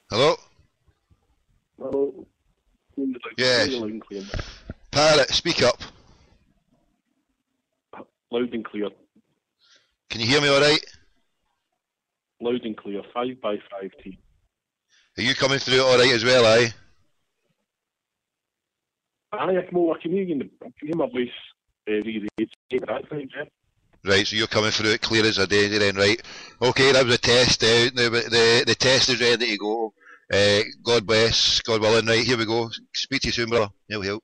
Hello? Hello. Yes. Loud and clear. Parrot, speak up. Loud and clear. Can you hear me alright? Loud and clear. 5x5T. Are you coming through it alright as well, aye? Aye, I can hear you. I can hear my voice read that time, yeah. Right, so you're coming through it clear as a daisy then, right? Okay, that was a test out. Now, the test is ready to go. God bless, God willing, right, here we go. Speak to you soon, brother. Help.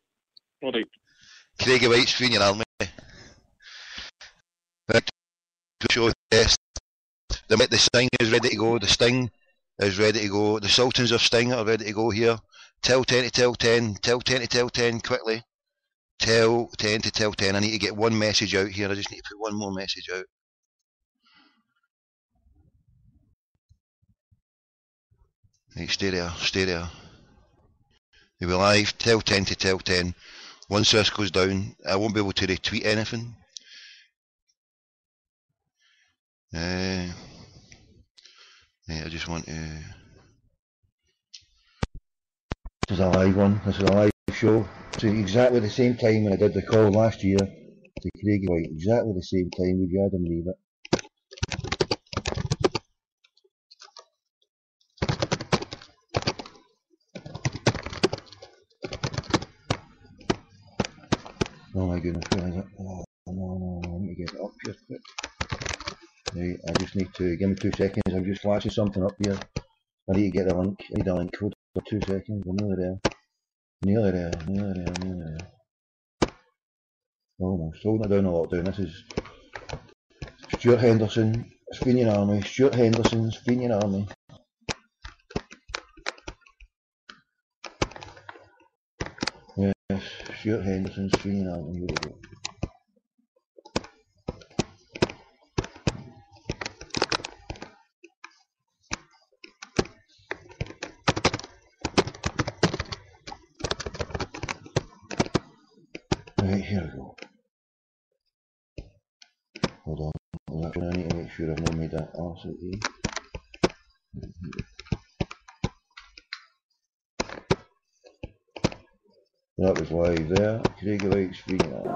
Alright. Craigie White's Fenian Army. Right, to show the test. The Sting is ready to go, the Sting is ready to go, the Sultans of Sting are ready to go here. Tell 10 to tell 10, tell 10 to tell 10, quickly. Tell 10 to tell 10. I need to get one message out here, I just need to put one more message out. Right, stay there. You'll be live, tell 10 to tell 10. Once this goes down, I won't be able to retweet anything. I just want to... This is a live one, this is a live show. So exactly the same time when I did the call last year to Craigie White, exactly the same time, would you Adam leave it? Oh my goodness, where is it? Oh, no, I need to get it up here quick. Right, I just need to, give me 2 seconds, I'm just flashing something up here. I need to get the link, I need a link code for 2 seconds, we're nearly there. Nearly there. Almost, holding it down a lot down. This is Stuart Henderson, Fenian Army, Stuart Henderson's Fenian Army. Yes, Stuart Henderson's Fenian Army, here we go. Right, here we go. Hold on, I need to make sure I've not made that absolutely. That was live there, Craigie White's Fenian Army.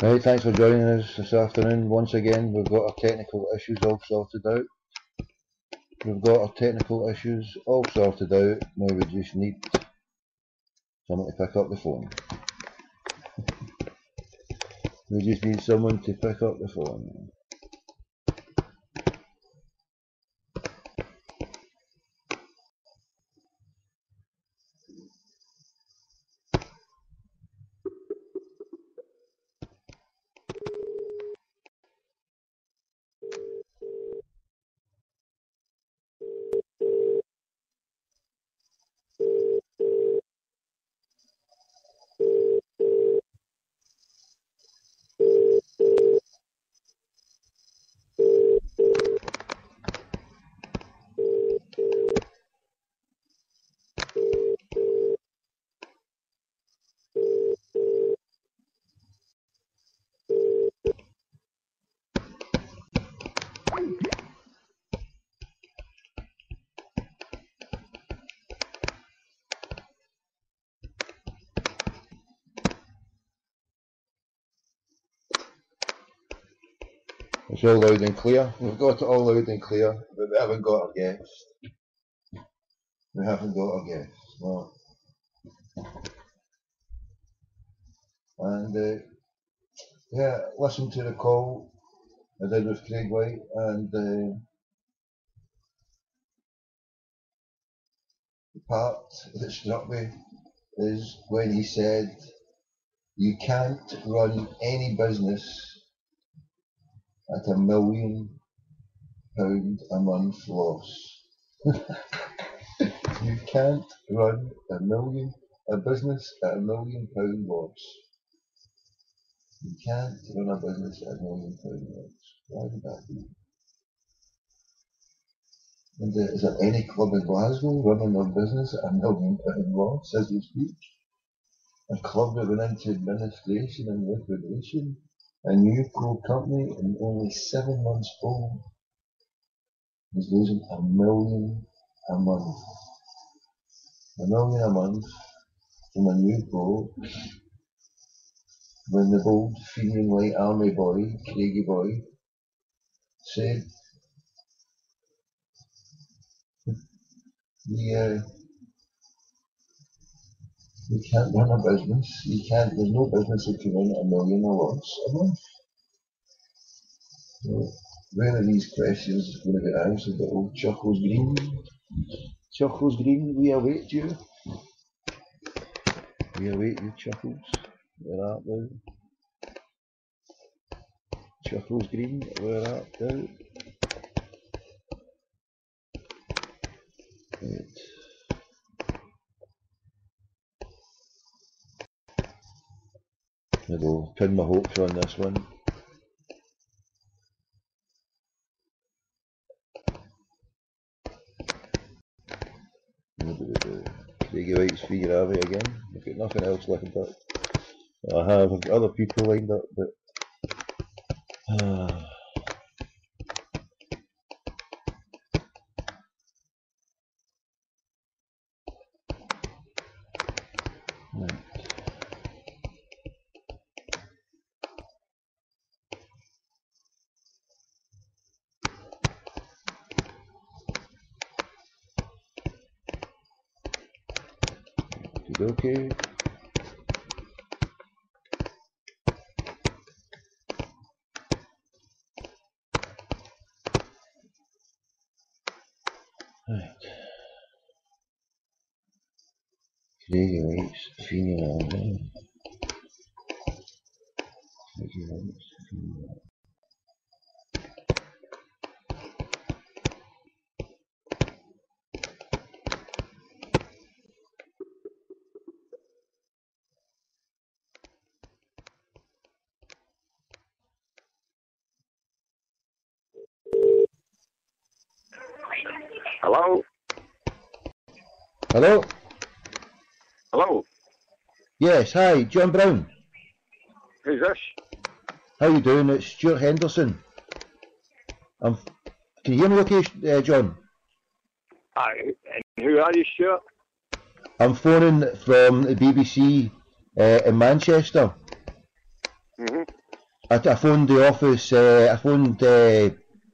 Right, thanks for joining us this afternoon. Once again, we've got our technical issues all sorted out. Now we just need someone to pick up the phone. It's all loud and clear. We've got it all loud and clear, but we haven't got our guest. We haven't got our guest, no. And yeah, listen to the call I did with Craig White, and the part that struck me is when he said, you can't run any business at £1 million a month loss. You can't run a business at £1 million loss. You can't run a business at £1 million loss. Why would that be? And is there any club in Glasgow running their business at £1 million loss as we speak? A club that went into administration and liquidation, a new pro company and only 7 months old, is losing £1 million a month. £1 million a month from a new pro, when the bold, feeling like army boy, Craigie boy, said you can't run a business, there's no business that can run at £1 million a loss a month. So, where are these questions going to get answered at old Chuckles Green? Chuckles Green, we await you. We await you, Chuckles. Where art thou? Chuckles Green, where art thou? Right. I will pin my hopes on this one. Craigie White's free Ravi again. I've got nothing else lined up. I've got other people lined up, but right. Okay. Right. Craigie White's funeral. Craigie White's funeral. Hello? Hello? Hello? Yes, hi, John Brown. Who's this? How you doing? It's Stuart Henderson. Can you hear me okay, John? Hi, and who are you, Stuart? I'm phoning from the BBC in Manchester. I phoned the office,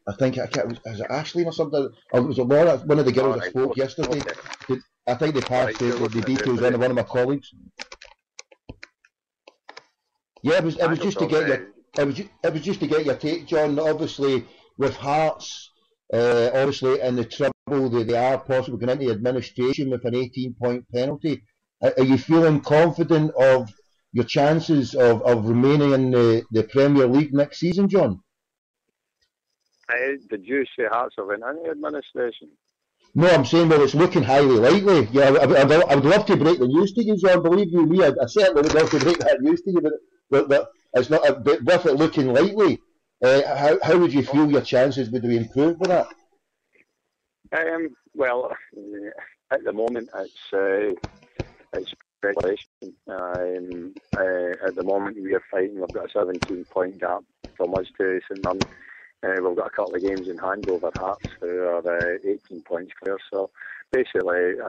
I think, was it Ashley or something? Or was it Laura, one of the girls that spoke yesterday? Okay. I think they passed the details on to one of my colleagues. Yeah, it was just to get your, it was just to get your take, John. Obviously, with Hearts, obviously in the trouble they are possibly going into administration with an 18-point penalty. Are you feeling confident of your chances of remaining in the Premier League next season, John? Did you say Hearts have went into administration? No, I'm saying, well, it's looking highly likely. Yeah, I would love to break the news to you, John. Believe you me, I certainly would love to break that news to you, but it's not. But with it looking likely, how would you feel your chances would be improved with that? Well, at the moment, it's speculation. At the moment, we are fighting. We've got a 17-point gap from us to St Mirren. We've got a couple of games in hand over Hearts, who are 18 points clear. So basically,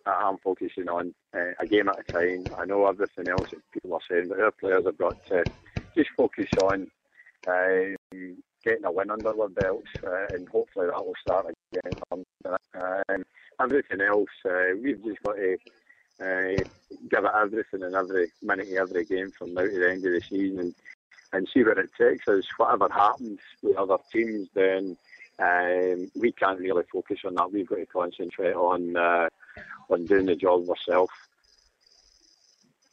I'm focusing on a game at a time. I know everything else that people are saying, but our players have got to just focus on getting a win under their belts, and hopefully that will start again. Everything else, we've just got to give it everything in every minute of every game from now to the end of the season, and see where it takes us. Whatever happens with other teams, then we can't really focus on that. We've got to concentrate on doing the job ourselves.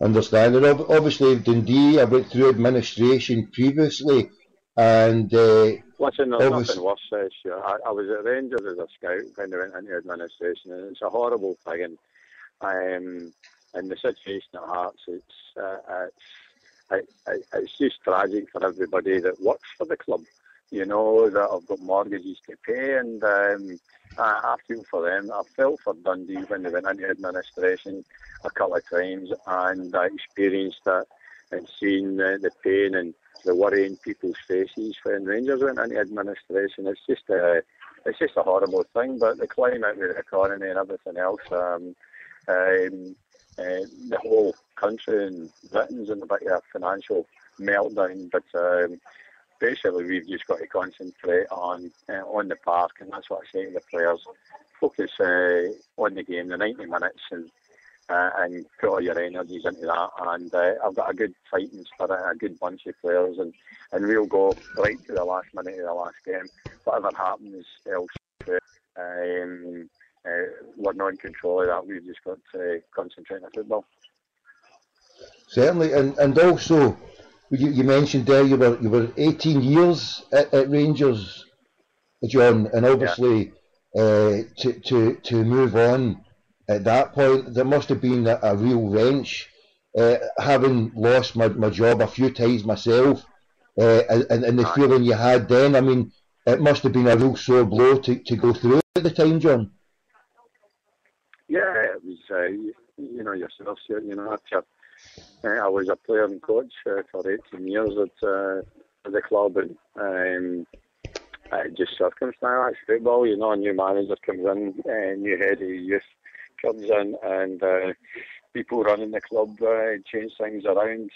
Understand. And obviously Dundee, I went through administration previously, and listen, there's nothing worse. I was at Rangers as a scout when I went into administration, and it's a horrible thing. And the situation at Hearts, it's just tragic for everybody that works for the club. You know, that have got mortgages to pay, and I feel for them. I felt for Dundee when they went into administration a couple of times, and I experienced that and seen the pain and the worry in people's faces when Rangers went into administration. It's just a horrible thing. But the climate with the economy and everything else, the whole country and Britain's in a bit of a financial meltdown. But basically, we've just got to concentrate on the park, and that's what I say to the players. Focus on the game, the 90 minutes, and put all your energies into that. And I've got a good fighting spirit, a good bunch of players, and we'll go right to the last minute of the last game. Whatever happens elsewhere, we're not in control of that. We've just got to concentrate on football. Certainly, and also, you mentioned there you were 18 years at Rangers, John, and obviously to move on at that point, there must have been a real wrench, having lost my job a few times myself, and the feeling you had then. I mean, it must have been a real sore blow to go through at the time, John. Yeah, it was, you know yourself, you know, I was a player and coach for 18 years at the club, and just circumstance, football, you know, a new manager comes in, a new head of youth comes in, and people running the club change things around.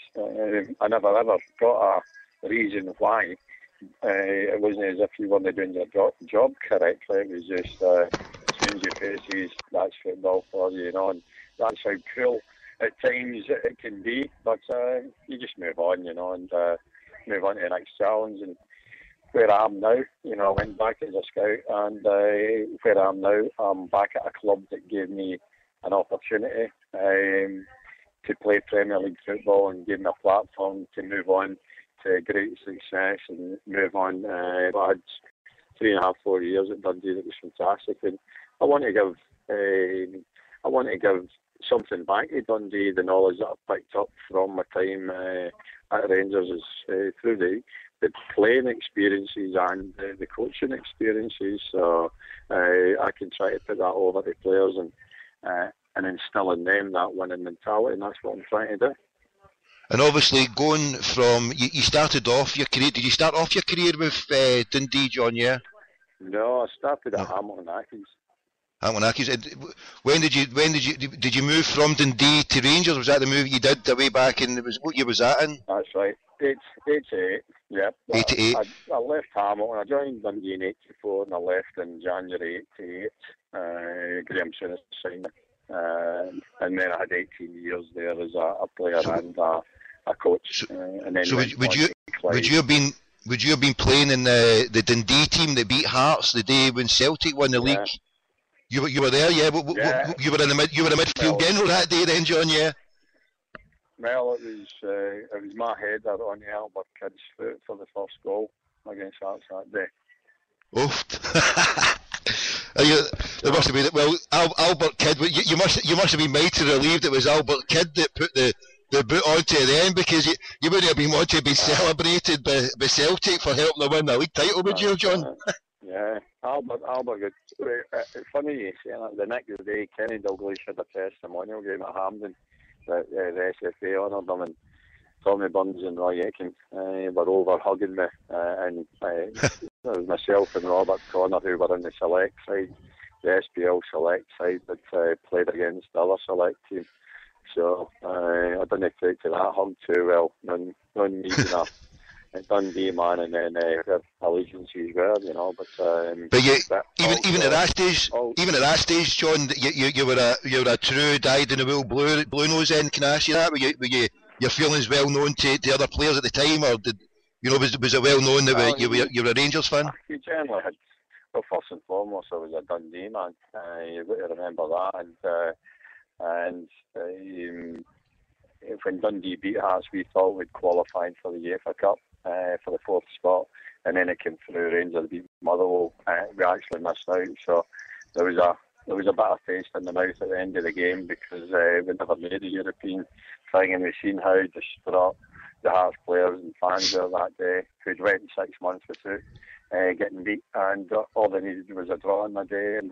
I never ever got a reason why. It wasn't as if you weren't doing your job correctly. It was just change your faces. That's football for you, you know, and that's how cruel at times it can be. But you just move on, you know, and move on to the next challenge. And where I am now, you know, I went back as a scout, and where I am now, I'm back at a club that gave me an opportunity to play Premier League football and gave me a platform to move on to great success and move on. I had 3.5, 4 years at Dundee that was fantastic, and I want to give something back to Dundee. The knowledge that I've picked up from my time at Rangers is through the playing experiences and the coaching experiences. So I can try to put that over to players and instill in them that winning mentality, and that's what I'm trying to do. And obviously, going from you started off your career. Did you start off your career with Dundee, John? Yeah. No, I started at Hamilton Accies. Hamilton Accies. When did you move from Dundee to Rangers? Was that the move you did the way back in? What year was that in? That's right. 88. Yeah. 88. I left Hamilton. I joined Dundee in 84, and I left in January 88. Graham Souness signed me. And then I had 18 years there as a player and a coach. And then would you have been playing in the Dundee team that beat Hearts the day when Celtic won the league? You were there, yeah. You were in the midfield general that day, then, John, yeah. Well, it was my header on the Albert Kidd's foot for the first goal against Hearts that day. Oh. There must have been Albert Kidd. You must have been mighty relieved it was Albert Kidd that put the boot onto the end, because you wouldn't have been wanting to be celebrated by Celtic for helping them win the league title, would you, John? Yeah, Albert. It's funny you say that. The next day, Kenny Dalglish had a testimonial game at Hampden that the SFA honoured them, and Tommy Burns and Roy Aitken were over hugging me, and it was myself and Robert Connor who were on the select side, the SPL select side that played against the other select team. So I didn't take to that hug too well. None needing at Dundee, man, and then their allegiances were, you know. But even at that stage, John, you were a true dyed in the wool blue nose. Then can I ask you that? Were your feelings well known to other players at the time, or was it well known that you were a Rangers fan? You generally had. Well, first and foremost, I was a Dundee man. You've got to remember that, and when Dundee beat Hearts, we thought we'd qualified for the UEFA Cup for the 4th spot, and then it came through. Rangers beat Motherwell. We actually missed out, so there was a bit of taste in the mouth at the end of the game because we never made a European thing, and we've seen how distraught the Hearts players and fans were that day, who'd went 6 months without getting beat, and all they needed was a draw on the day, and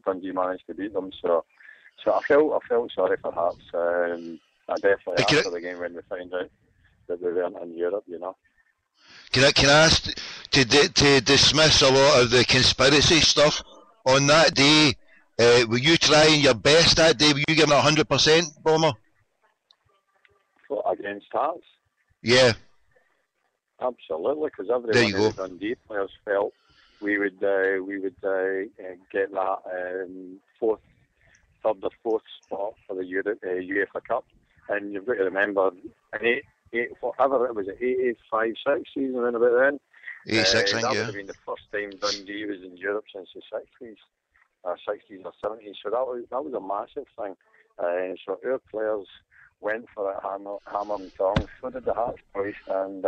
Dundee managed to beat them. So I felt sorry for Hearts. I definitely after the game when we found out that we weren't in Europe, you know. Can I ask to dismiss a lot of the conspiracy stuff on that day? Were you trying your best that day? Were you giving it 100%, Bomber? Against Hearts? Yeah. Absolutely, because everyone of the Dundee players felt we would get that third or fourth spot for the UEFA Cup, and you've got to remember, whatever it was, an 85-6 season around about then. 86, that would have been the first time Dundee was in Europe since the 60s or 70s. So that was a massive thing. So our players went for it hammer and tongs. So did the Hearts boys, and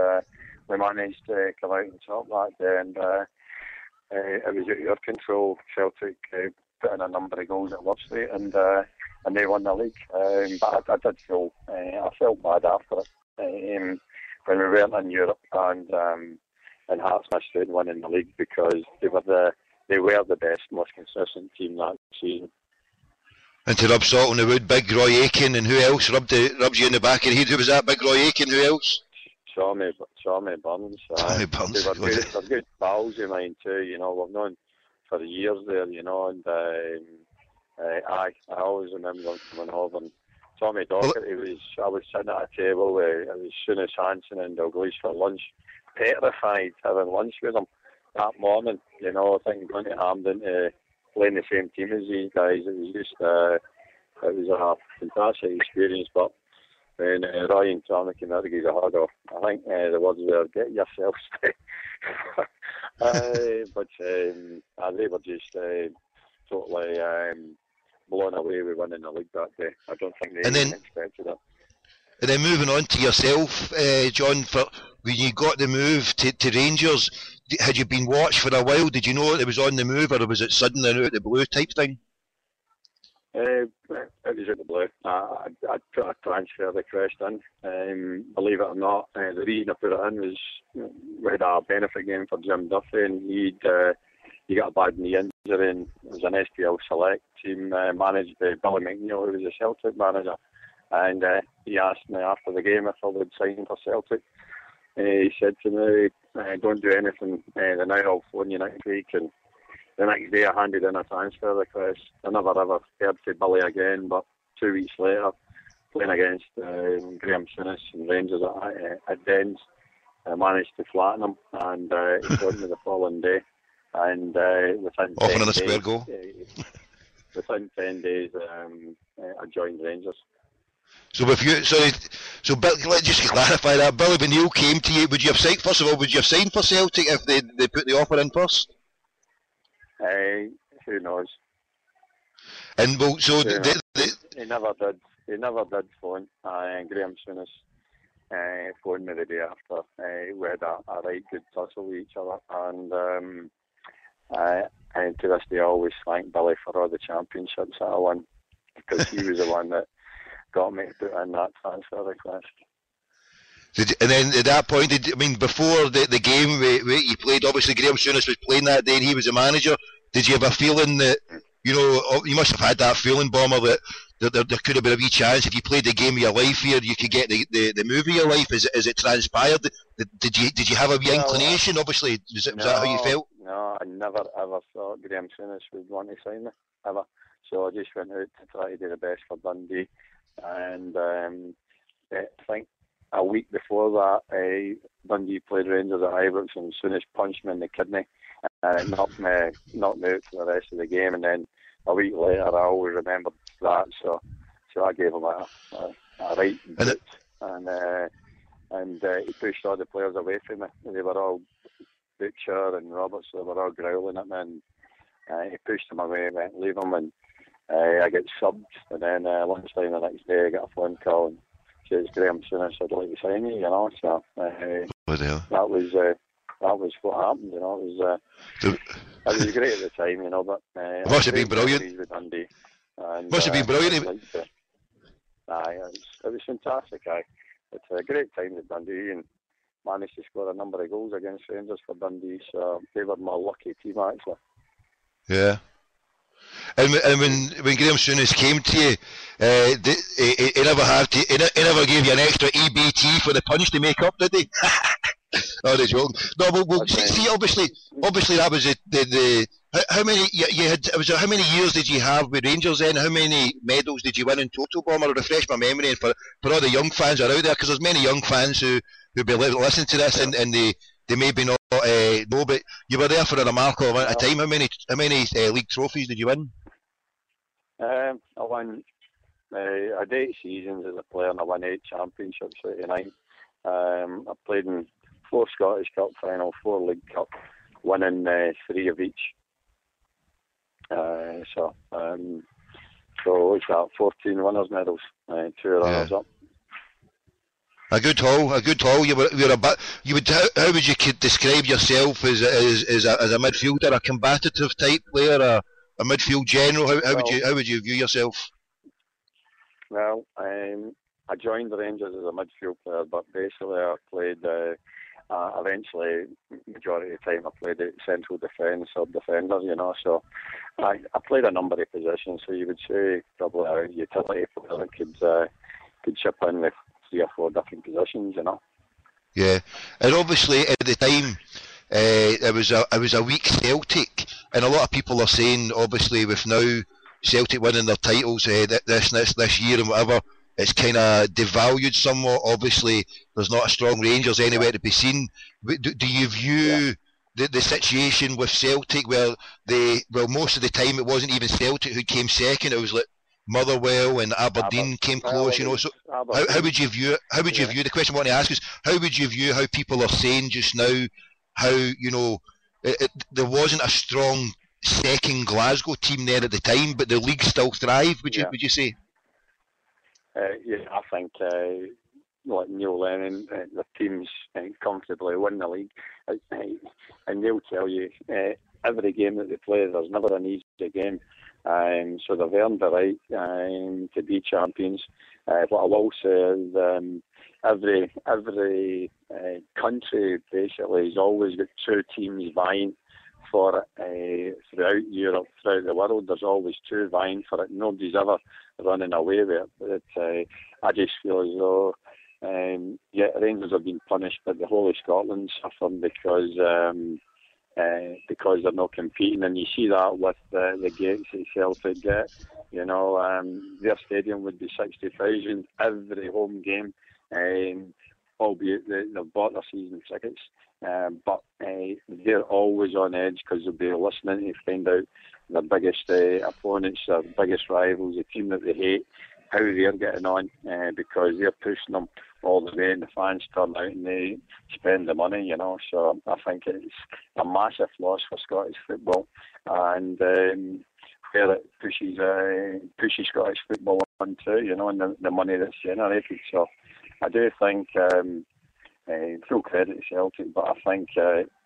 we managed to come out and top that day, and it was at your control. Celtic put in a number of goals at Love Street, and they won the league. But I did feel, I felt bad after it when we weren't in Europe, and Hearts missed out winning the league because they were the best, most consistent team that season. And to rub salt on the wood, Big Roy Aitken, and who else rubs you in the back of the head? Who was that? Big Roy Aitken. Who else? Tommy Burns. Tommy Burns. They're good pals of mine too. You know, we've known for years there. You know, and I always remember them coming over. And Tommy Docherty I was sitting at a table with Souness Hansen and Dalglish for lunch, petrified having lunch with them that morning. You know, I think going to Hampden to playing the same team as these guys. It was just it was a fantastic experience, but. And Roy and Tommy came out to give a hug off. I think the words were, get yourself straight. But they were just totally blown away with winning the league that day. I don't think they even expected it. And then moving on to yourself, John, for when you got the move to Rangers, had you been watched for a while? Did you know it was on the move, or was it sudden and out of the blue type thing? It was out the blue. I put a transfer request in. Believe it or not, the reason I put it in was we had a benefit game for Jim Duffy, and he got a bad knee injury, and it was an SPL Select team managed by Billy McNeil, who was a Celtic manager, and he asked me after the game if I would sign for Celtic. He said to me, "Don't do anything. The night I'll phone you next week." And the next day I handed in a transfer request. I never ever heard from Billy again, but 2 weeks later, playing against Graham Souness and Rangers at Dens, I managed to flatten him, and he phoned me the following day. And within 10 days, I joined Rangers. So let's just clarify that. Billy McNeil came to you. Would you have signed, first of all, would you have signed for Celtic if they put the offer in first? Who knows? And well, so he never did. He never did phone. Graham Souness phoned me the day after. We had a right good tussle with each other, and to this day I always thank Billy for all the championships that I won, because he was the one that got me to put in that transfer request. And then at that point, before the game you played, obviously Graham Souness was playing that day and he was the manager. Did you have a feeling that, you must have had that feeling, Bomber, that there could have been a wee chance if you played the game of your life here, you could get the move of your life as it transpired? Did you have a wee inclination? Obviously, was that how you felt? No, I never ever thought Graham Souness would want to sign me, ever. So I just went out to try to do the best for Dundee, and I think a week before that, Dundee played Rangers at Ibrox, and Souness punched me in the kidney, and it knocked me out for the rest of the game. And then a week later, I always remembered that, so I gave him a right boot, and he pushed all the players away from me. They were all Butcher and Roberts, they were all growling at me, and he pushed them away, went leave them, and I get subbed. And then lunchtime the next day, I got a phone call and says Graham Souness, I'd like to sign you, So that was what happened, It was great at the time, but it must have been brilliant. With Dundee, and, must have been brilliant. It was fantastic. It's a great time with Dundee, and managed to score a number of goals against Rangers for Dundee, so they were my lucky team, actually. Yeah. And when Graham Souness came to you, he never gave you an extra EBT for the punch to make up, did he? Oh, the joke. No, well see, obviously that was the how many you had? How many years did you have with Rangers then? How many medals did you win in total, Bomber? Refresh my memory, and for all the young fans that are out there, because there's many young fans who'll be listening to this, and they maybe not know, but you were there for a remarkable amount of time. How many league trophies did you win? I won. I had 8 seasons as a player, and I won 8 championships, 89. I played in 4 Scottish Cup finals, 4 League Cup, winning 3 of each. So what's that? 14 winners' medals, 2 runners up. A good haul. You were a bit. How would you describe yourself as a midfielder, a combative type player, a midfield general? How would you view yourself? Well, I joined the Rangers as a midfield player, but basically I played. Eventually, majority of the time, I played at central defence or defender. So I played a number of positions. So you would say probably a utility player that could chip in with 3 or 4 different positions. Yeah, and obviously at the time, it was a weak Celtic, and a lot of people are saying, obviously, with now Celtic winning their titles this year and whatever, it's kind of devalued somewhat. Obviously, there's not a strong Rangers anywhere to be seen. Do you view the situation with Celtic where most of the time it wasn't even Celtic who came second, it was like Motherwell and Aberdeen came close, So how would you view it? How would you view the question I want to ask is how would you view how people are saying just now how there wasn't a strong second Glasgow team there at the time, but the league still thrived? Would you say? I think like Neil Lennon, the teams comfortably win the league, and they'll tell you every game that they play, there's never an easy game. So they've earned the right to be champions. What I will say is every country basically has always got 2 teams vying for it. Throughout Europe, throughout the world, there's always 2 vying for it. Nobody's ever running away with it. But I just feel as though Rangers have been punished, but the whole of Scotland suffered because they're not competing, and you see that with the gates that Celtic get. Their stadium would be 60,000 every home game, albeit they've bought their season tickets, but they're always on edge because they'll be listening to find out their biggest opponents, their biggest rivals, the team that they hate, how they're getting on, because they're pushing them all the way, and the fans turn out and they spend the money, So I think it's a massive loss for Scottish football, and where it pushes Scottish football on too, and the money that's generated. So I do think full credit to Celtic, but I think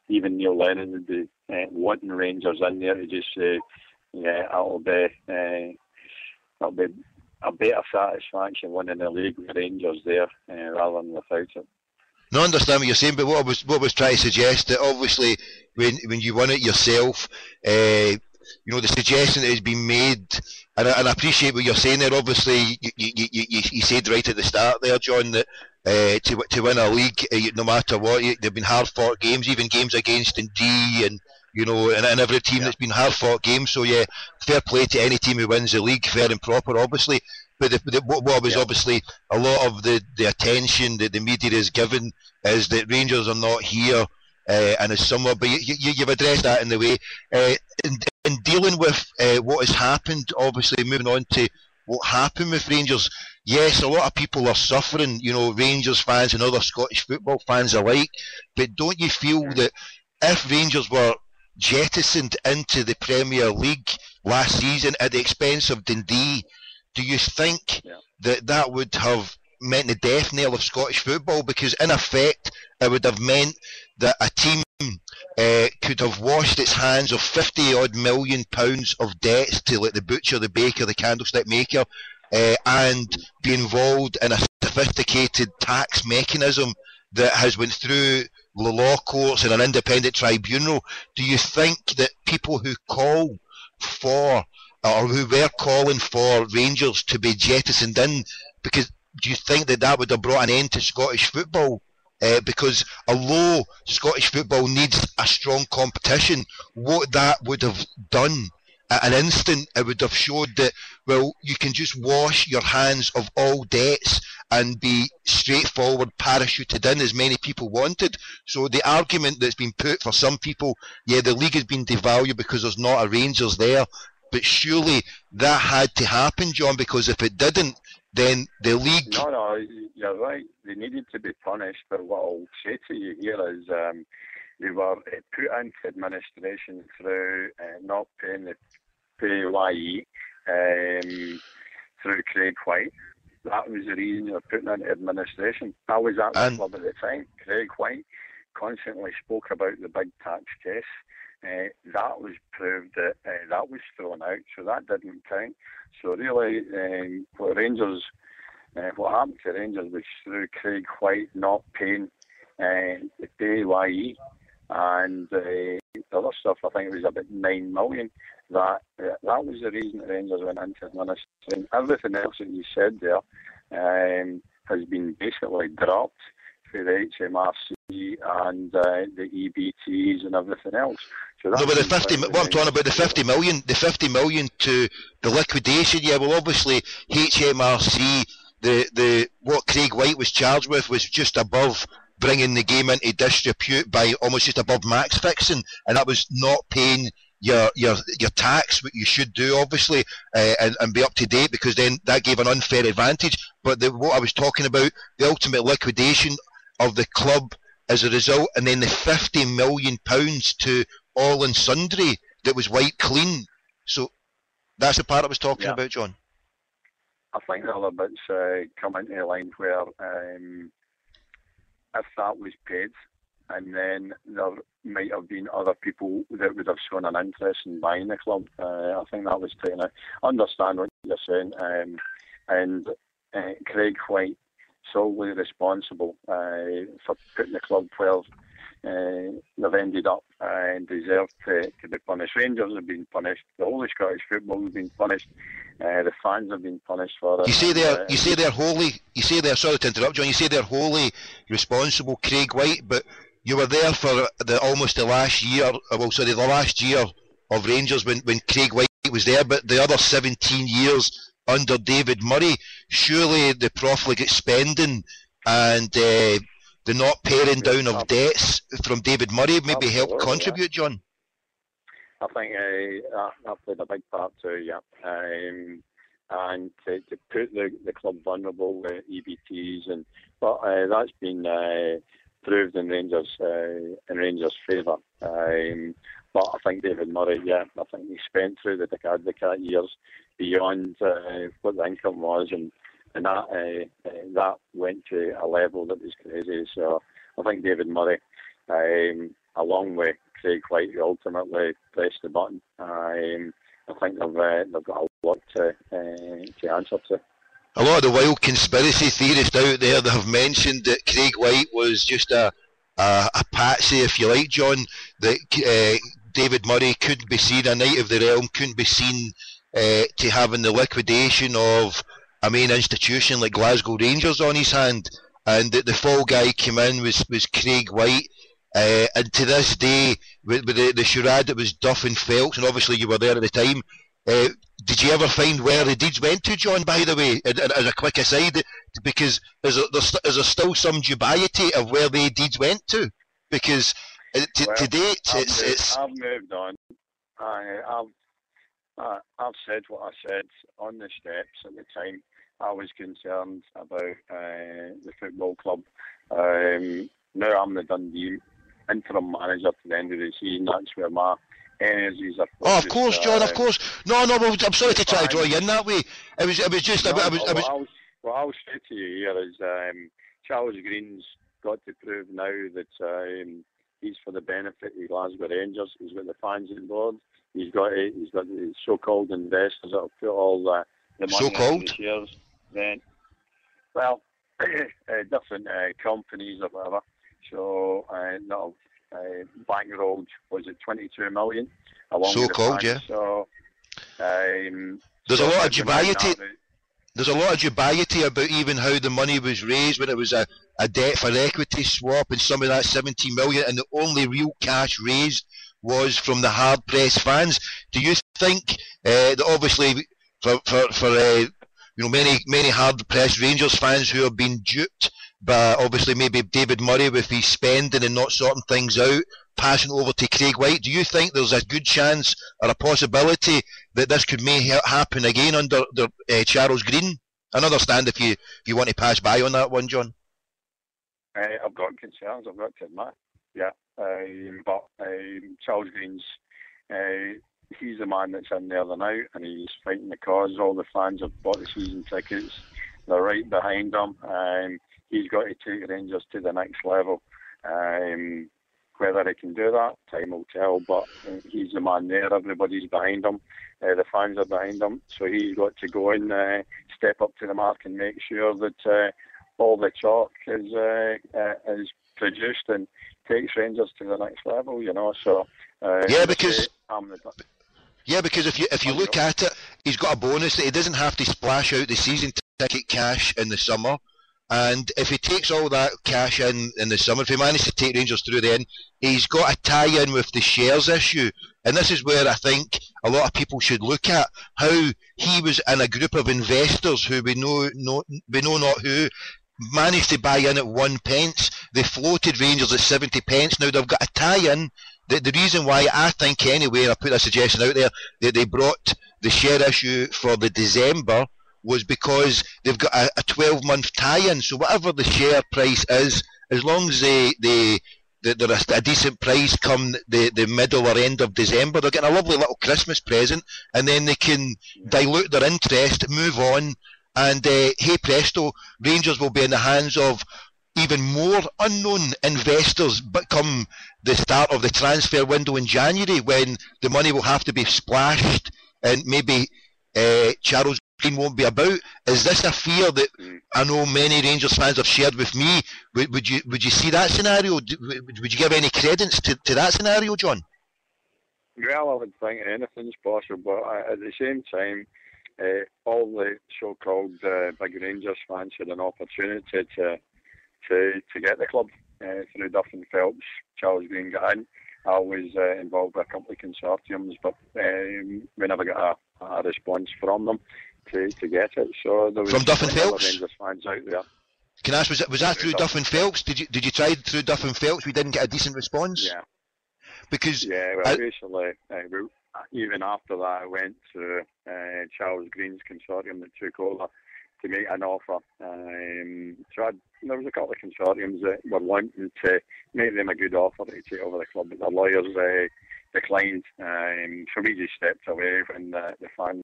even Neil Lennon would be wanting Rangers in there to just say, it'll be a better satisfaction winning the league with Rangers there rather than without it. No, I understand what you're saying, but what I was trying to suggest that obviously when you won it yourself, the suggestion that has been made, and I appreciate what you're saying there. Obviously, you said right at the start there, John, that to win a league, no matter what, there've been hard fought games, even games against Dundee you know, and every team that's been hard-fought games. So yeah, fair play to any team who wins the league, fair and proper, obviously. But what was obviously a lot of the attention that the media is given is that Rangers are not here, and it's somewhat. But you've addressed that in the way in dealing with what has happened. Obviously, moving on to what happened with Rangers. Yes, a lot of people are suffering, you know, Rangers fans and other Scottish football fans alike. But don't you feel that if Rangers were jettisoned into the Premier League last season at the expense of Dundee, do you think that would have meant the death knell of Scottish football? Because in effect, it would have meant that a team could have washed its hands of £50 million of debts to like the butcher, the baker, the candlestick maker, and be involved in a sophisticated tax mechanism that has went through the law courts and an independent tribunal. Do you think that people who call for, or who were calling for Rangers to be jettisoned in, because do you think that would have brought an end to Scottish football? Because although Scottish football needs a strong competition, what that would have done at an instant, it would have showed that, well, you can just wash your hands of all debts and be straightforward parachuted in as many people wanted. So the argument that's been put for some people, yeah, the league has been devalued because there's not a Rangers there, but surely that had to happen, John, because if it didn't, then the league... No, you're right. They needed to be punished, but what I'll say to you here is they were put into administration through not paying the PAYE through Craig White. That was the reason they were put into administration. I was at the club at the time. Craig White constantly spoke about the big tax case. That was proved that that was thrown out, so that didn't count. So really, what happened to Rangers was through Craig White not paying the PAYE and the other stuff. I think it was about 9 million. That was the reason the Rangers went into administration. Everything else that you said there has been basically dropped for the HMRC and the EBTs and everything else. So no, but what I'm talking about, the 50 million to the liquidation. Yeah, well, obviously HMRC, the what Craig White was charged with was just above bringing the game into disrepute by almost just above max fixing, and that was not paying your tax, what you should do, obviously, and be up to date, because then that gave an unfair advantage. But what I was talking about, the ultimate liquidation of the club as a result, and then the £50 million to all and sundry that was wiped clean. So that's the part I was talking about, John. I think the other bits come into line where if that was paid, and then there might have been other people that would have shown an interest in buying the club. I think that was taken out. I understand what you're saying, and Craig White solely responsible for putting the club where they've ended up and deserved to be punished. Rangers have been punished. The whole of Scottish football has been punished. The fans have been punished for it. You say they're wholly. Sorry to interrupt, John. You say they're wholly responsible, Craig White, but you were there for the last year of Rangers when Craig White was there, but the other 17 years under David Murray. Surely the profligate spending and the not paring down of debts from David Murray maybe helped contribute, John? I think that played a big part too, yeah. And to put the club vulnerable with EBTs, but that's been proved in Rangers' favour. But I think David Murray, I think he spent through the Advocate years beyond what the income was, and that went to a level that was crazy. So I think David Murray, along with Craig White, who ultimately pressed the button, I think they've got a lot to answer to. A lot of the wild conspiracy theorists out there that have mentioned that Craig White was just a patsy, if you like, John, that David Murray couldn't be seen, a knight of the realm, couldn't be seen to having the liquidation of a main institution like Glasgow Rangers on his hand, and that the fall guy came in was Craig White. and to this day, with the charade that was Duff and Phelps, and obviously you were there at the time, did you ever find where the deeds went to, John, by the way, as a quick aside, because is there still some dubiety of where the deeds went to? Because to date, I've moved on. I've said what I said on the steps at the time. I was concerned about the football club. Now I'm the Dundee interim manager to the end of the season. That's where my energies are focused. Oh, of course, John, of course. No, well, I'm sorry to try to draw you in that way. It was just... What I'll say to you here is Charles Green's got to prove now that he's for the benefit of Glasgow Rangers. He's got the fans on board. He's got the so-called investors that will put all the money into the shares. Then, well, different companies or whatever. So that'll bankrolled, was it 22 million? So-called, yeah. So there's a lot of dubiety. There's a lot of dubiety about even how the money was raised when it was a debt for equity swap, and some of that 17 million, and the only real cash raised was from the hard-pressed fans. Do you think that obviously for many hard-pressed Rangers fans who have been duped by obviously maybe David Murray with his spending and not sorting things out, passing over to Craig White, do you think there's a good chance or a possibility that this could may happen again under Charles Green? I understand if you want to pass by on that one, John. I've got concerns, I've got to admit. Yeah, but Charles Green's he's the man that's in there now, and he's fighting the cause. All the fans have bought the season tickets. They're right behind him. He's got to take Rangers to the next level. Whether he can do that, time will tell, but he's the man there. Everybody's behind him. The fans are behind him. So he's got to go and step up to the mark and make sure that all the chalk is produced and takes Rangers to the next level, So because if you look at it, he's got a bonus that he doesn't have to splash out the season ticket cash in the summer. And if he takes all that cash in the summer, if he manages to take Rangers through the end, he's got a tie-in with the shares issue. And this is where I think a lot of people should look at how he was in a group of investors who we know not who, managed to buy in at 1 pence. They floated Rangers at 70 pence. Now they've got a tie-in. The reason why I think anyway, and I put a suggestion out there, that they brought the share issue for the December was because they've got a 12-month tie-in. So whatever the share price is, as long as they're a decent price come the middle or end of December, they're getting a lovely little Christmas present, and then they can dilute their interest, move on, and hey presto, Rangers will be in the hands of even more unknown investors, but come the start of the transfer window in January, when the money will have to be splashed, and maybe Charles Green won't be about. Is this a fear that I know many Rangers fans have shared with me? Would you see that scenario? Would you give any credence to that scenario, John? Well, I would think anything's possible, but at the same time, all the so-called big Rangers fans had an opportunity to get the club through Duff and Phelps. Charles Green got in. I was involved with a couple of consortiums, but we never got a response from them to get it. So there was from Duff and Phelps? Rangers fans out there. Can I ask, was that through Duff and Phelps? Did you try through Duff and Phelps? We didn't get a decent response? Yeah. Because basically, even after that, I went to Charles Green's consortium that took over to make an offer. So there was a couple of consortiums that were wanting to make them a good offer to take over the club, but the lawyers declined. So we just stepped away when the fans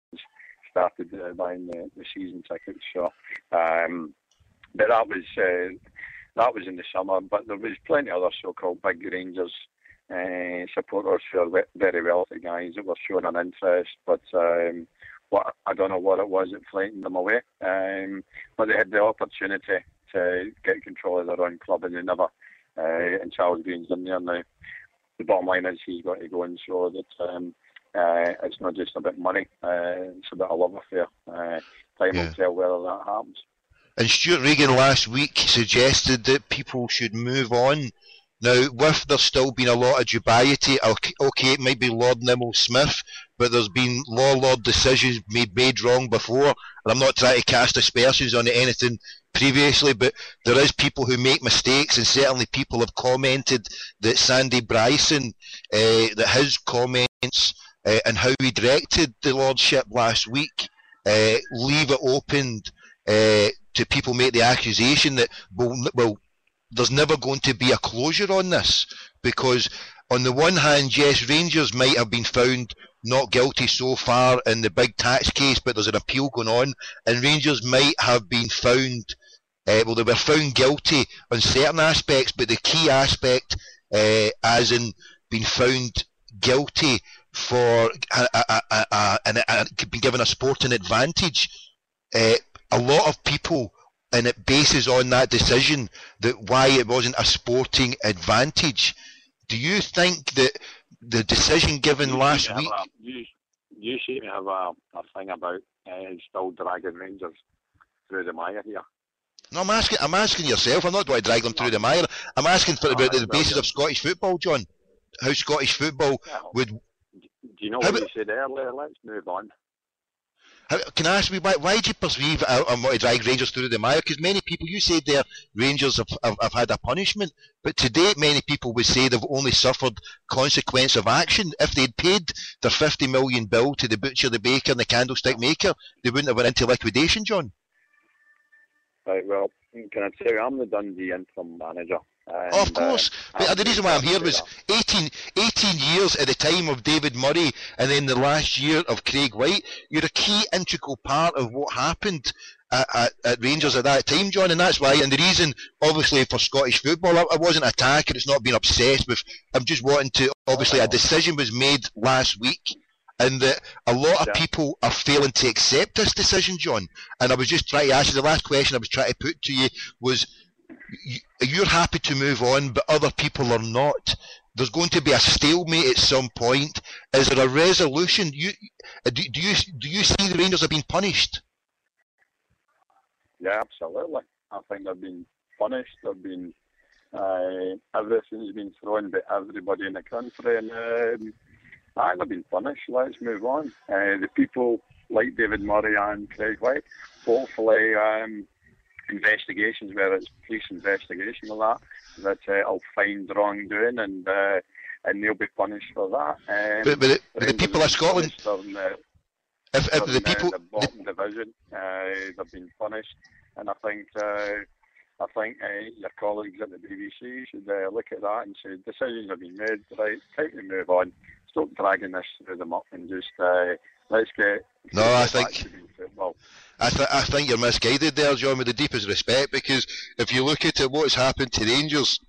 started buying the season tickets. So, but that was in the summer. But there was plenty of other so-called big Rangers supporters who are very wealthy guys that were showing an interest, but I don't know what it was that frightened them away. But they had the opportunity to get control of their own club, and they never. And Charles Green's in there now. The bottom line is he's got to go and show that it's not just about money. It's about a love affair. Time will tell whether that happens. And Stuart Regan last week suggested that people should move on Now, with there still been a lot of dubiety, okay, it might be Lord Nimmo Smith, but there's been Lord decisions made wrong before, and I'm not trying to cast aspersions on anything previously, but there is people who make mistakes, and certainly people have commented that Sandy Bryson, that his comments and how he directed the Lordship last week, leave it open to people make the accusation that, well, there's never going to be a closure on this, because on the one hand, yes, Rangers might have been found not guilty so far in the big tax case, but there's an appeal going on, and Rangers might have been found, well, they were found guilty on certain aspects, but the key aspect, as in being found guilty for being given a sporting advantage, a lot of people, and it bases on that decision that why it wasn't a sporting advantage. Do you think that the decision given last week... You seem to have a thing about still dragging Rangers through the mire here. No, I'm asking yourself. I'm not going to drag them through the mire. I'm asking for about the basis of Scottish football, John. How Scottish football would... Do you know what you said earlier? Let's move on. Can I ask me, why do you perceive I want to drag Rangers through the mire? Because many people, you said there, Rangers have had a punishment, but to date many people would say they've only suffered consequence of action. If they'd paid their 50 million bill to the butcher, the baker and the candlestick maker, they wouldn't have went into liquidation, John. Right, well, can I tell you, I'm the Dundee interim manager. Oh, of course. But the reason why I'm here was 18 years at the time of David Murray and then the last year of Craig White. You're a key integral part of what happened at Rangers at that time, John, and that's why. And the reason, obviously, for Scottish football, I wasn't attacking, it's not being obsessed with. I'm just wanting to, obviously, a decision was made last week, and that a lot of people are failing to accept this decision, John. And I was just trying to ask you, the last question I was trying to put to you was, you're happy to move on, but other people are not. There's going to be a stalemate at some point. Is there a resolution? Do you see the Rangers have been punished? Yeah, absolutely. I think they've been punished. They've been everything's been thrown by everybody in the country, and they've been punished. Let's move on. The people like David Murray and Craig White, hopefully. Investigations, whether it's police investigation or that will find wrongdoing and they'll be punished for that. But the people of Scotland, if the people, the bottom division, they've been punished, and I think your colleagues at the BBC should look at that and say decisions have been made. Right, time to move on. Stop dragging this through the muck and just let's get. No, I think. I think you're misguided there, John, with the deepest respect, because if you look at what's happened to Rangers,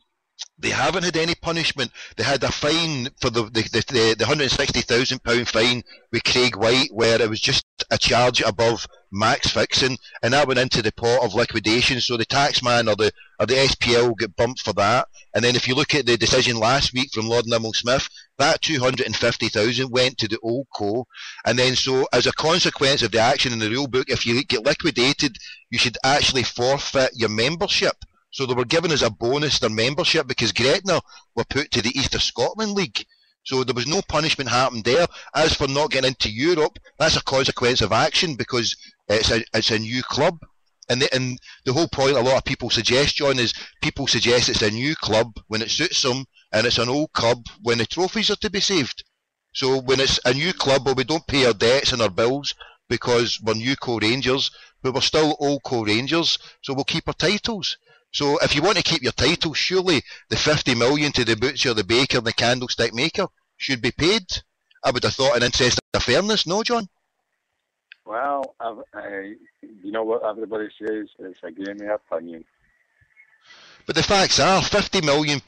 they haven't had any punishment. They had a fine for the £160,000 fine with Craig White, where it was just a charge above max fixing, and that went into the pot of liquidation. So the taxman or the SPL get bumped for that. And then if you look at the decision last week from Lord Nimmo Smith, that 250,000 went to the old co. And then so as a consequence of the action in the rule book, if you get liquidated, you should actually forfeit your membership. So they were given as a bonus their membership because Gretna were put to the East of Scotland League. So there was no punishment happened there. As for not getting into Europe, that's a consequence of action because it's a new club. And the whole point a lot of people suggest, John, is people suggest it's a new club when it suits them, and it's an old club when the trophies are to be saved. So when it's a new club, well, we don't pay our debts and our bills because we're new co-Rangers, but we're still old co-Rangers, so we'll keep our titles. So if you want to keep your title, surely the 50 million to the butcher, the baker, and the candlestick maker should be paid. I would have thought in interest of fairness, no, John? Well, you know what everybody says, it's a game of opinion. But the facts are, £50 million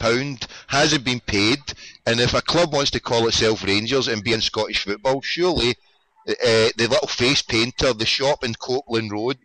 hasn't been paid, and if a club wants to call itself Rangers and be in Scottish football, surely the little face painter, the shop in Copeland Road,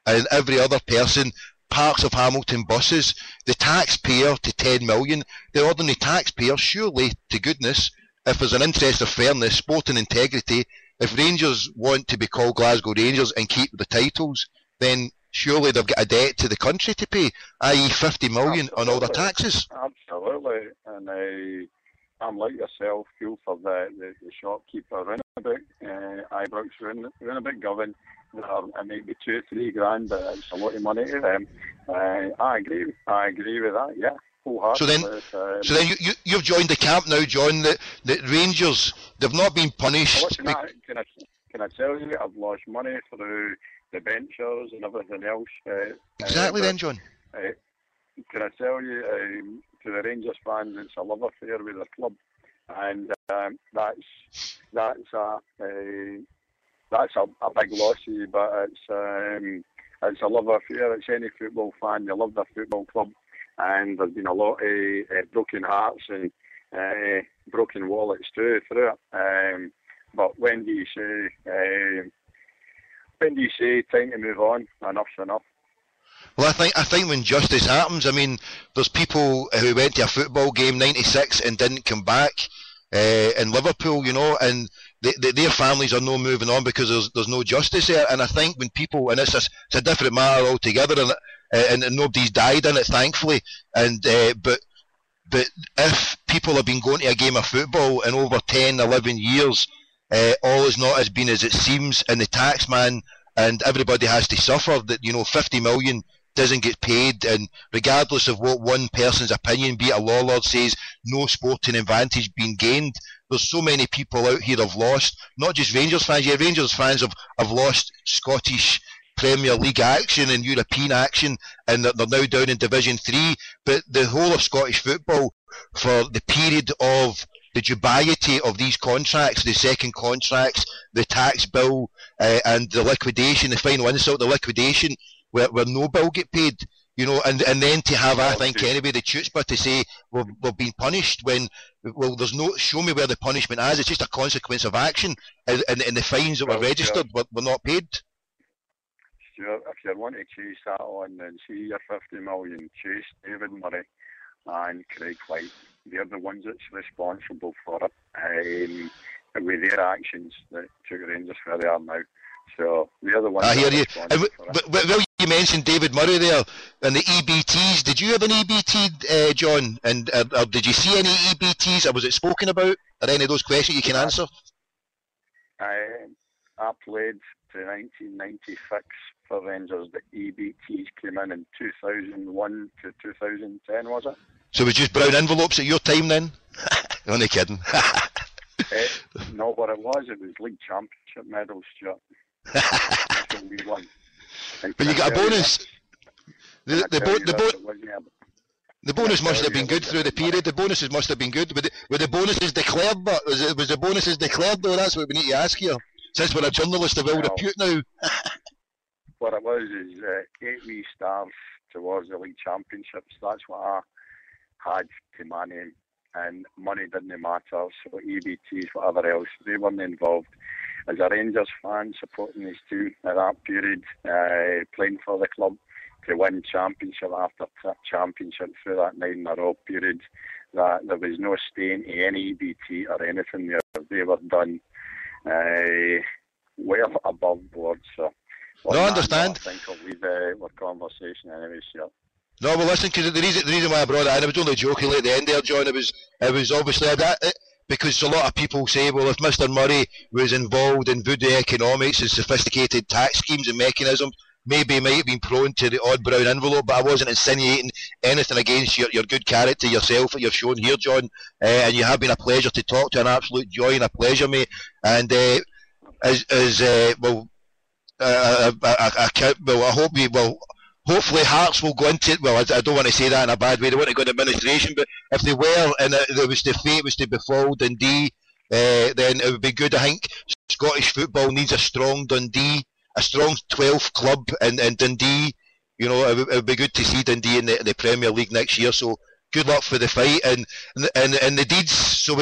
and every other person, parks of Hamilton buses, the taxpayer to 10 million, the ordinary taxpayer, surely, to goodness, if there's an interest of fairness, sport and integrity, if Rangers want to be called Glasgow Rangers and keep the titles, then surely they've got a debt to the country to pay, i.e. 50 million on all their Absolutely. taxes. Absolutely. And I'm like yourself, feel for the shopkeeper roundabout, Ibrox roundabout Govan. It may be 2-3 grand, but it's a lot of money to them. I agree with that, yeah. So then, you've joined the camp now, John. The Rangers, they've not been punished. Listen, can I tell you, I've lost money through the benchers and everything else. Exactly then, John. Can I tell you, to the Rangers fans, it's a love affair with the club, and that's a big loss to you, but it's a love affair. It's any football fan, they love their football club, and there's been a lot of broken hearts and broken wallets too through it. But when do you say time to move on? Enough's enough. Well, I think when justice happens, I mean, there's people who went to a football game '96 and didn't come back in Liverpool, you know, and their families are no moving on because there's no justice there. And I think when people, and it's a different matter altogether, and nobody's died in it, thankfully. And but if people have been going to a game of football in over 10, 11 years, all is not as been as it seems, and the taxman and everybody has to suffer. That, you know, 50 million doesn't get paid, and regardless of what one person's opinion, be it a law lord, says no sporting advantage being gained, there's so many people out here have lost, not just Rangers fans. Yeah, Rangers fans have lost Scottish Premier League action and European action, and they're now down in Division 3, but the whole of Scottish football, for the period of the dubiety of these contracts, the second contracts, the tax bill, and the liquidation, the final insult, the liquidation, where no bill get paid, you know, and then to have, I think, anyway, the chutzpah to say we've been punished when, well, there's no, show me where the punishment is. It's just a consequence of action, and the fines that were registered were not paid. Stuart, if you want to chase that on and see your 50 million, chase David Murray and Craig White. They're the ones that's responsible for it, with their actions that took Rangers where they are now. So they're the ones. I hear you. Well, you mentioned David Murray there and the EBTs. Did you have an EBT, John? And or did you see any EBTs? Or was it spoken about? Are any of those questions you can answer? I played to 1996 for Rangers. The EBTs came in 2001 to 2010, was it? So it was just brown envelopes at your time then? Only kidding. No, what it was league championship medals, Stuart. We won. But you got a bonus. The bonus must have been good through the period. The bonuses must have been good. Were the bonuses declared? But was the bonuses declared though? That's what we need to ask here. Since we're a journalist of ill repute now. What it was is 8 wee stars towards the league championships. That's what I had to manage, and money didn't matter. So EBTs, whatever else, they weren't involved. As a Rangers fan supporting this team at that period, playing for the club to win championship after championship through that 9-in-a-row period, that there was no stain to any EBT or anything there. They were done well above board. So, no, I understand. I think I'll leave our conversation anyway, sure. No, well, listen, because the reason why I brought that in, I was only joking at the end there, John. It was obviously that. Because a lot of people say, well, if Mr. Murray was involved in voodoo economics and sophisticated tax schemes and mechanisms, maybe he might have been prone to the odd brown envelope, but I wasn't insinuating anything against your good character yourself that you've shown here, John. And you have been a pleasure to talk to, an absolute joy and a pleasure, mate. And I hope you will. Hopefully Hearts will go into it. Well, I don't want to say that in a bad way. They want to go into administration, but if they were and there was the fate was to befall Dundee, then it would be good. I think Scottish football needs a strong Dundee, a strong 12th club in Dundee. You know, it would be good to see Dundee in the Premier League next year. So good luck for the fight and the deeds. So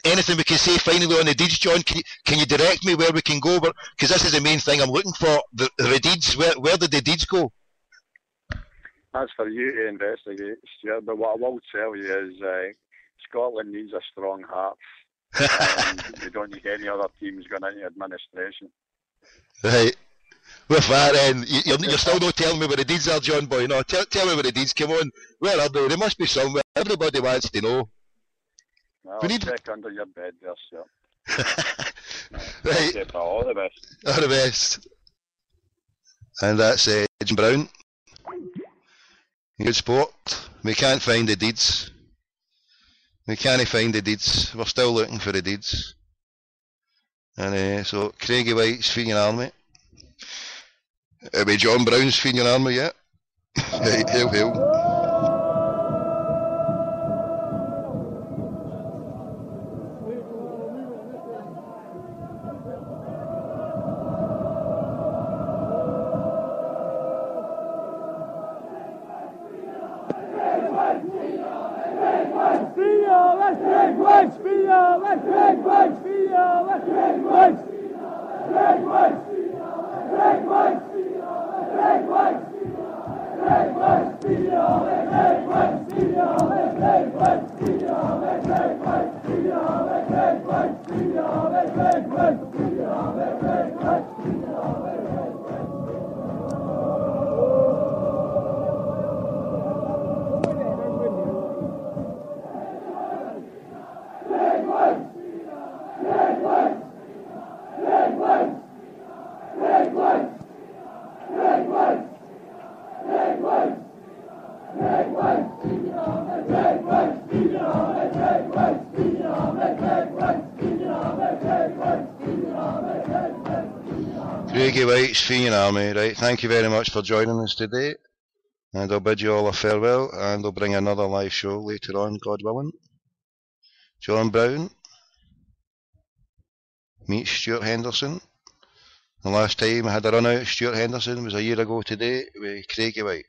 anything we can say finally on the deeds, John? Can you direct me where we can go? Because this is the main thing I'm looking for. The deeds. Where did the deeds go? That's for you to investigate, Stuart. But what I will tell you is Scotland needs a strong heart. And we don't need any other teams going into administration. Right. With that, then, you're still not telling me where the deeds are, John boy. No, tell me where the deeds. Come on. Where are they? They must be somewhere. Everybody wants to know. I'll check under your bed there, sir. Right. Okay, pal, all the best. All the best. And that's Jim Brown. Good sport. We can't find the deeds. We can't find the deeds. We're still looking for the deeds. And so Craigie White's feeding an army. Are we John Brown's feeding an army yet? Right, hail, hail. Craigie White's Fenian Army, right, thank you very much for joining us today, and I'll bid you all a farewell, and I'll bring another live show later on, God willing. John Brown meets Stuart Henderson. The last time I had a run out of Stuart Henderson was a year ago today with Craigie White.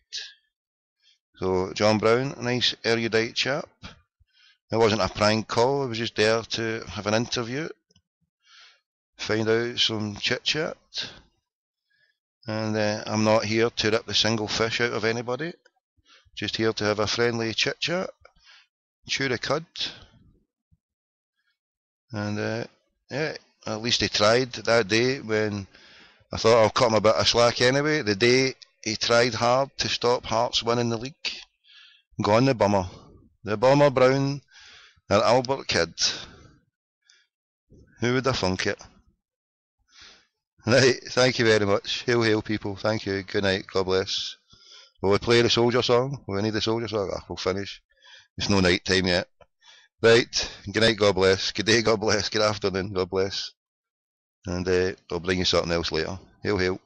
So John Brown, a nice erudite chap. It wasn't a prank call, I was just there to have an interview, find out some chit chat, and I'm not here to rip the single fish out of anybody, just here to have a friendly chit chat, chew the cud, and yeah, at least he tried that day when I thought I'll cut him a bit of slack anyway. The day he tried hard to stop Hearts winning the league. Gone the bummer. The Bummer Brown and Albert Kidd. Who would have thunk it? Right, thank you very much. Hail, hail people. Thank you. Good night. God bless. Will we play the soldier song? Will we need the soldier song? We'll finish. It's no night time yet. Right. Good night. God bless. Good day. God bless. Good afternoon. God bless. And I'll bring you something else later. Hail, hail.